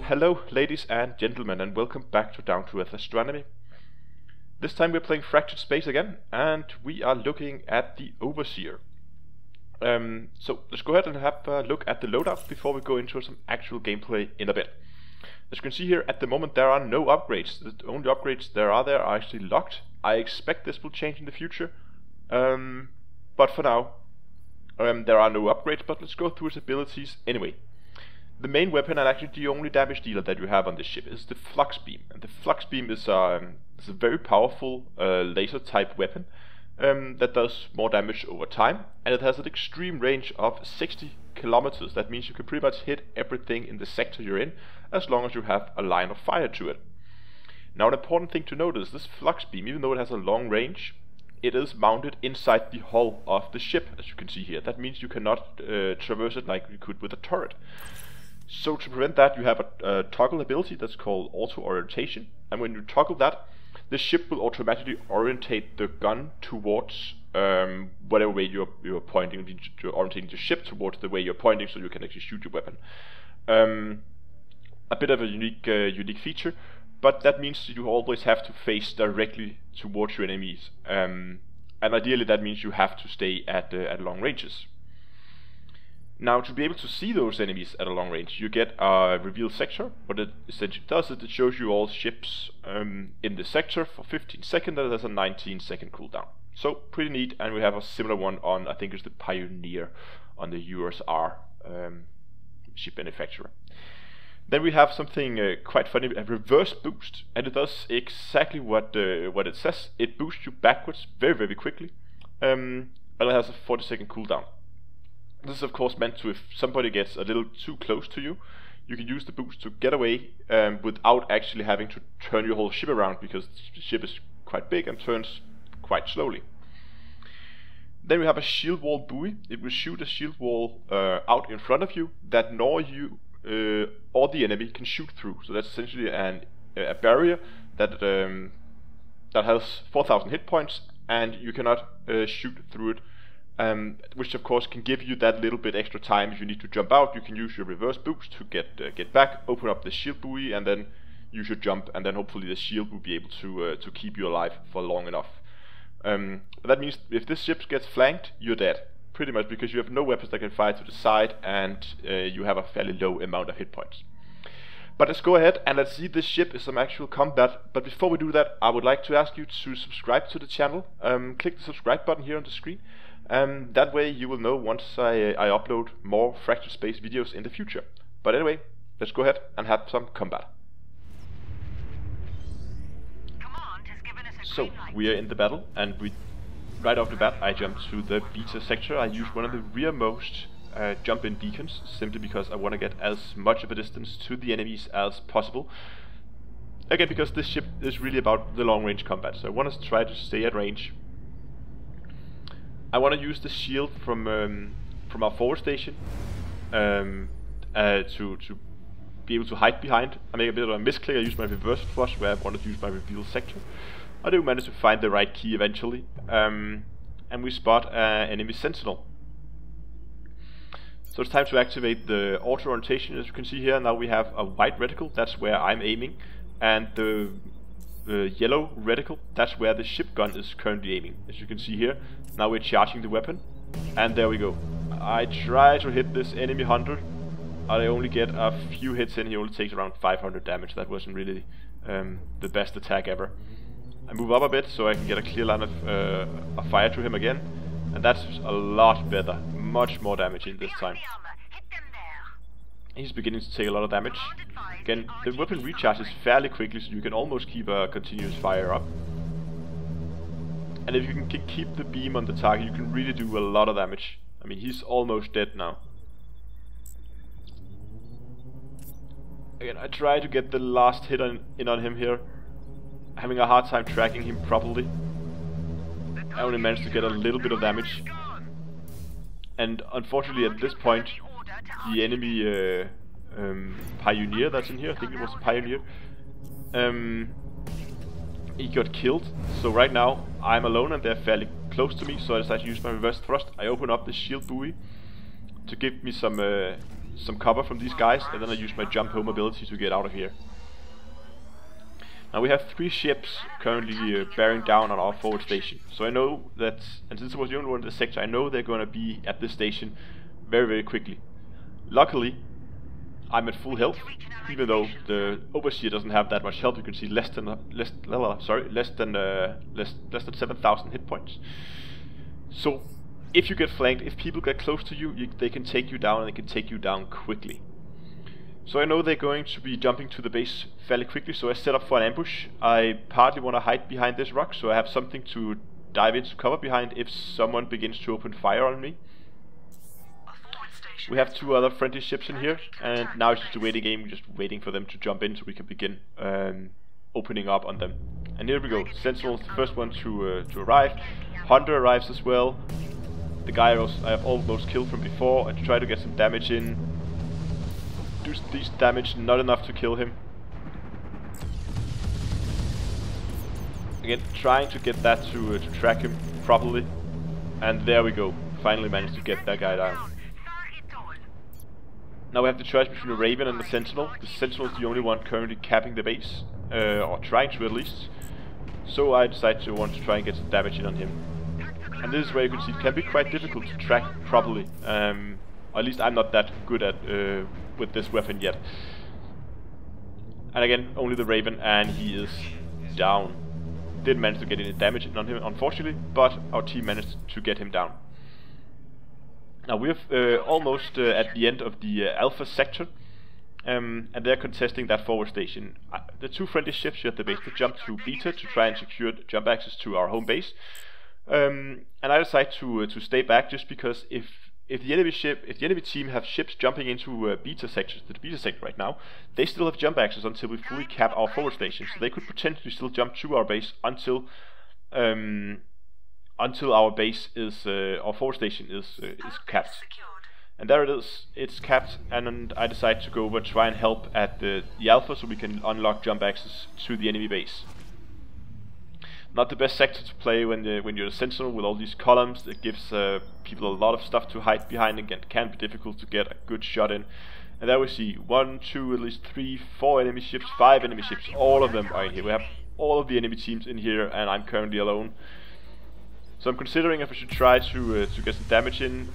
Hello ladies and gentlemen, and welcome back to Down to Earth Astronomy. This time we're playing Fractured Space again, and we are looking at the Overseer. So let's go ahead and have a look at the loadout before we go into some actual gameplay in a bit. As you can see here, at the moment there are no upgrades. The only upgrades there are actually locked. I expect this will change in the future, but for now there are no upgrades, but let's go through its abilities anyway. The main weapon, and actually the only damage dealer that you have on this ship, is the Flux Beam. And the Flux Beam is a very powerful laser type weapon that does more damage over time, and it has an extreme range of 60 kilometers. That means you can pretty much hit everything in the sector you're in, as long as you have a line of fire to it. Now, an important thing to note is this Flux Beam, even though it has a long range, it is mounted inside the hull of the ship, as you can see here. That means you cannot traverse it like you could with a turret. So to prevent that, you have a toggle ability that's called auto orientation, and when you toggle that, the ship will automatically orientate the gun towards whatever way you're pointing. You're orientating the ship towards the way you're pointing, so you can actually shoot your weapon. A bit of a unique feature, but that means you always have to face directly towards your enemies, and ideally that means you have to stay at long ranges. Now, to be able to see those enemies at a long range, you get a reveal sector. What it essentially does is it shows you all ships in the sector for 15 seconds, and there's a 19-second cooldown. So, pretty neat, and we have a similar one on, I think it's the Pioneer, on the USR ship manufacturer. Then we have something quite funny, a reverse boost, and it does exactly what it says. It boosts you backwards very, very quickly, and it has a 40-second cooldown. This is of course meant to, if somebody gets a little too close to you, you can use the boost to get away without actually having to turn your whole ship around, because the ship is quite big and turns quite slowly. Then we have a shield wall buoy. It will shoot a shield wall out in front of you that nor you or the enemy can shoot through. So that's essentially a barrier that has 4,000 hit points, and you cannot shoot through it. Which of course can give you that little bit extra time. If you need to jump out, you can use your reverse boost to get back, open up the shield buoy, and then use your jump, and then hopefully the shield will be able to keep you alive for long enough. That means if this ship gets flanked, you're dead, pretty much, because you have no weapons that can fire to the side, and you have a fairly low amount of hit points. But let's go ahead and let's see this ship in some actual combat. But before we do that, I would like to ask you to subscribe to the channel. Click the subscribe button here on the screen. That way you will know once I upload more Fractured Space videos in the future. But anyway, let's go ahead and have some combat. So, we are in the battle, and right off the bat I jump to the beta sector. I use one of the rearmost jump-in beacons, simply because I want to get as much of a distance to the enemies as possible. Again, because this ship is really about the long-range combat, so I want to try to stay at range. I want to use the shield from our forward station to be able to hide behind. I make a bit of a misclick. I use my reverse flush where I wanted to use my reveal sector. I do manage to find the right key eventually, and we spot an enemy sentinel. So it's time to activate the auto orientation. As you can see here, now we have a white reticle. That's where I'm aiming, and the yellow reticle, that's where the ship gun is currently aiming. As you can see here, now we're charging the weapon, and there we go. I try to hit this enemy hunter. I only get a few hits in. He only takes around 500 damage. That wasn't really the best attack ever. I move up a bit so I can get a clear line of fire to him again, and that's a lot better. Much more damage in this time. He's beginning to take a lot of damage. Again, the weapon recharges fairly quickly, so you can almost keep a continuous fire up. And if you can keep the beam on the target, you can really do a lot of damage. I mean, he's almost dead now. Again, I try to get the last hit in on him here. Having a hard time tracking him properly. I only managed to get a little bit of damage. And unfortunately at this point, the enemy Pioneer that's in here, I think it was a Pioneer, he got killed. So right now I'm alone and they're fairly close to me, so I decided to use my reverse thrust. I open up the shield buoy to give me some cover from these guys, and then I use my jump home ability to get out of here. Now we have 3 ships currently bearing down on our forward station, so I know that, and since I was the only one in the sector, I know they're going to be at this station very, very quickly. Luckily, I'm at full health, even though the overseer doesn't have that much health. You can see less than 7,000 hit points. So if you get flanked, if people get close to you, they can take you down, and they can take you down quickly. So I know they're going to be jumping to the base fairly quickly, so I set up for an ambush. I partly want to hide behind this rock, so I have something to dive into cover behind if someone begins to open fire on me. We have 2 other friendly ships in here, and now it's just a waiting game, just waiting for them to jump in so we can begin opening up on them. And here we go. Sentinel's the first one to arrive. Hunter arrives as well. The guy I have almost killed from before, and try to get some damage in. Do decent damage, not enough to kill him. Again, trying to get that to track him properly. And there we go. Finally managed to get that guy down. Now we have the choice between a Raven and the Sentinel. The Sentinel is the only one currently capping the base, or trying to at least. So I decided to want to try and get some damage in on him. And this is where you can see it can be quite difficult to track properly. Or at least I'm not that good at with this weapon yet. And again, only the Raven, and he is down. Didn't manage to get any damage in on him, unfortunately, but our team managed to get him down. Now we're almost at the end of the Alpha sector, and they're contesting that forward station. The 2 friendly ships here at the base, they jump to Beta to try and secure jump access to our home base. And I decided to stay back just because if the enemy team have ships jumping into Beta sectors, the Beta sector right now, they still have jump access until we fully cap our forward station. So they could potentially still jump to our base until our base is our forward station is capped. And there it is, it's capped, and I decided to go over and try and help at the Alpha so we can unlock jump access to the enemy base. Not the best sector to play when you're a Sentinel with all these columns. It gives people a lot of stuff to hide behind, and it can be difficult to get a good shot in. And there we see 1, 2, at least 3, 4 enemy ships, 5 enemy ships, all of them are in here. We have all of the enemy teams in here, and I'm currently alone. So I'm considering if I should try to get some damage in.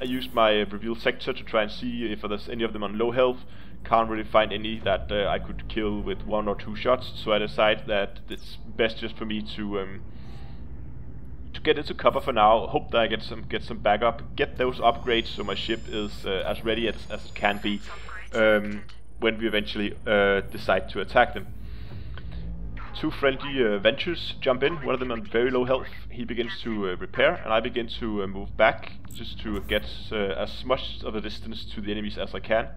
I used my reveal sector to try and see if there's any of them on low health. Can't really find any that I could kill with 1 or 2 shots, so I decided that it's best just for me to get into cover for now. Hope that I get some backup, get those upgrades so my ship is as ready as it can be when we eventually decide to attack them. 2 friendly Ventures jump in, one of them on very low health. He begins to repair, and I begin to move back just to get as much of a distance to the enemies as I can.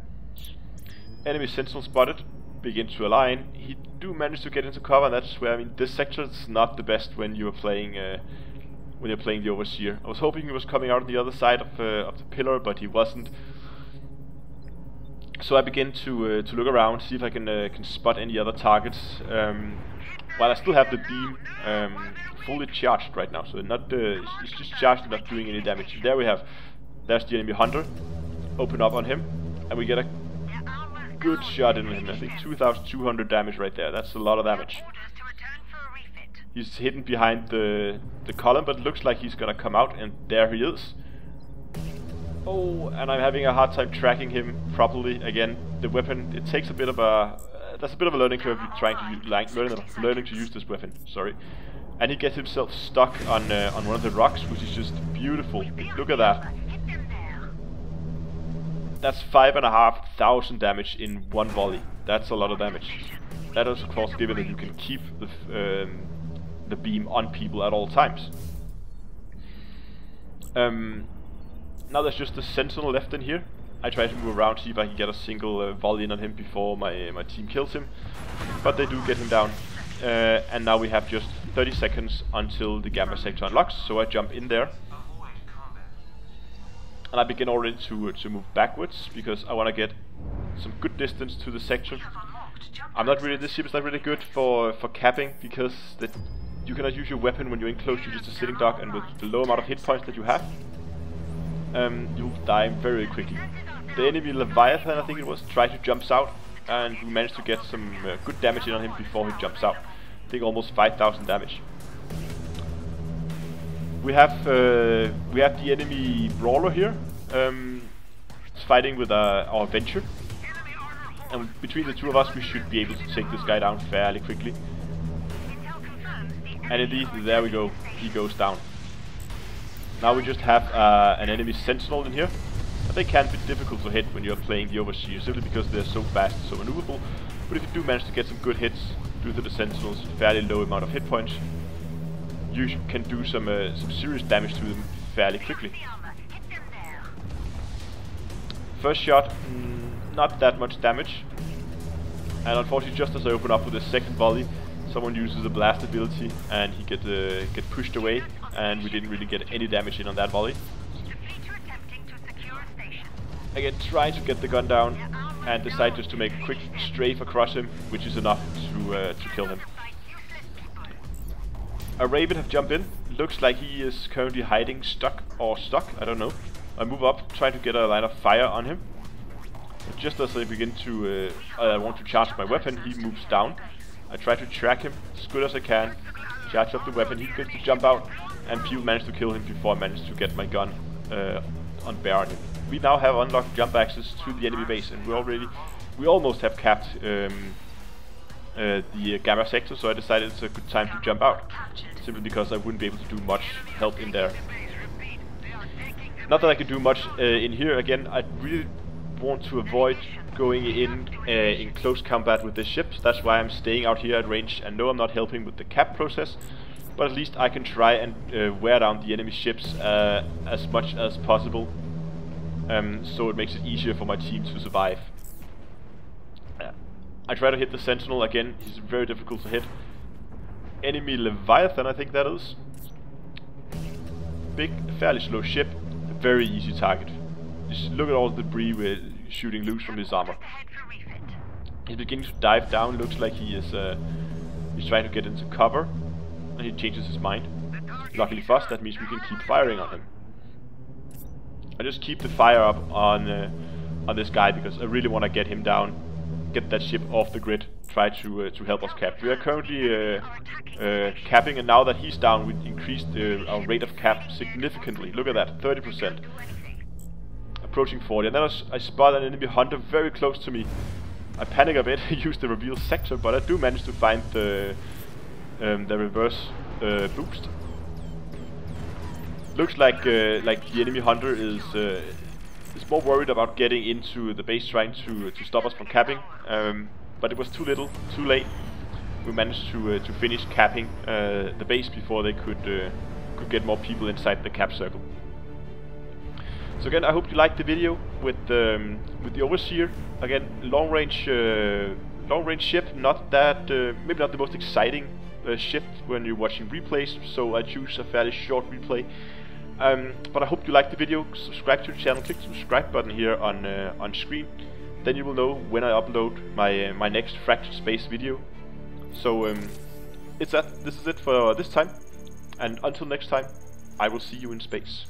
Enemy Sentinel spotted, begin to align. He do manage to get into cover, and that's where, I mean, this sector is not the best when you're playing the Overseer. I was hoping he was coming out on the other side of the pillar, but he wasn't. So I begin to look around, see if I can spot any other targets. While I still have the beam fully charged right now, so it's just charged and not doing any damage. There we have, there's the enemy Hunter. Open up on him, and we get a good shot in on him. I think 2,200 damage right there. That's a lot of damage. He's hidden behind the column, but it looks like he's gonna come out, and there he is. Oh, and I'm having a hard time tracking him properly. Again, the weapon, it takes a bit of a there's a bit of a learning curve trying to learning to use this weapon. Sorry, and he gets himself stuck on one of the rocks, which is just beautiful. Look at that. That's 5,500 damage in one volley. That's a lot of damage. That is, of course, given that you can keep the beam on people at all times. Now there's just the Sentinel left in here. I try to move around, see if I can get a single volley in on him before my team kills him. But they do get him down. And now we have just 30 seconds until the Gamma sector unlocks, so I jump in there. And I begin already to move backwards, because I want to get some good distance to the sector. I'm not really, this ship is not really good for capping, because You cannot use your weapon when you're in close, you're just a sitting duck, and with the low amount of hit points that you have, you'll die very quickly. The enemy Leviathan, I think it was, tried to jump out, and we managed to get some good damage in on him before he jumps out. I think almost 5,000 damage. We have the enemy brawler here, fighting with our Venture, and between the two of us we should be able to take this guy down fairly quickly. And indeed, there we go, he goes down. Now we just have an enemy sentinel in here. They can be difficult to hit when you're playing the Overseer, simply because they're so fast and so maneuverable. But if you do manage to get some good hits due to the sentinel's fairly low amount of hit points, you can do some serious damage to them fairly quickly. First shot, not that much damage. And unfortunately, just as I open up with the second volley, someone uses the blast ability and he get pushed away, and we didn't really get any damage in on that volley. Again, trying to get the gun down and decide just to make a quick strafe across him, which is enough to kill him. A Raven have jumped in. Looks like he is currently hiding, stuck, I don't know. I move up, trying to get a line of fire on him. But just as I begin to want to charge my weapon, he moves down. I try to track him as good as I can, charge up the weapon, he begins to jump out, and people manage to kill him before I manage to get my gun on bear on him. We now have unlocked jump access to the enemy base, and we almost have capped the gamma sector, so I decided it's a good time to jump out, simply because I wouldn't be able to do much help in there. Not that I can do much in here. Again, I really want to avoid going in close combat with the ships. That's why I'm staying out here at range, and no, I'm not helping with the cap process, but at least I can try and wear down the enemy ships as much as possible, so it makes it easier for my team to survive. I try to hit the sentinel again. He's very difficult to hit. Enemy Leviathan, I think that is. Big, fairly slow ship, a very easy target. Just look at all the debris we're shooting loose from his armor. He's beginning to dive down. Looks like he is he's trying to get into cover, and he changes his mind. Luckily for us, that means we can keep firing on him. I just keep the fire up on this guy because I really want to get him down, get that ship off the grid, try to help us cap. We are currently capping, and now that he's down, we increased our rate of cap significantly. Look at that, 30%. Approaching 40, and then I spot an enemy hunter very close to me. I panic a bit, use the reveal sector, but I do manage to find the reverse boost. Looks like the enemy hunter is more worried about getting into the base, trying to stop us from capping. But it was too little, too late. We managed to finish capping the base before they could get more people inside the cap circle. So again, I hope you liked the video with the Overseer. Again, long range ship, not that maybe not the most exciting ship when you're watching replays. So I choose a fairly short replay. But I hope you liked the video. Subscribe to the channel. Click the subscribe button here on screen. Then you will know when I upload my next Fractured Space video. So this is it for this time. And until next time, I will see you in space.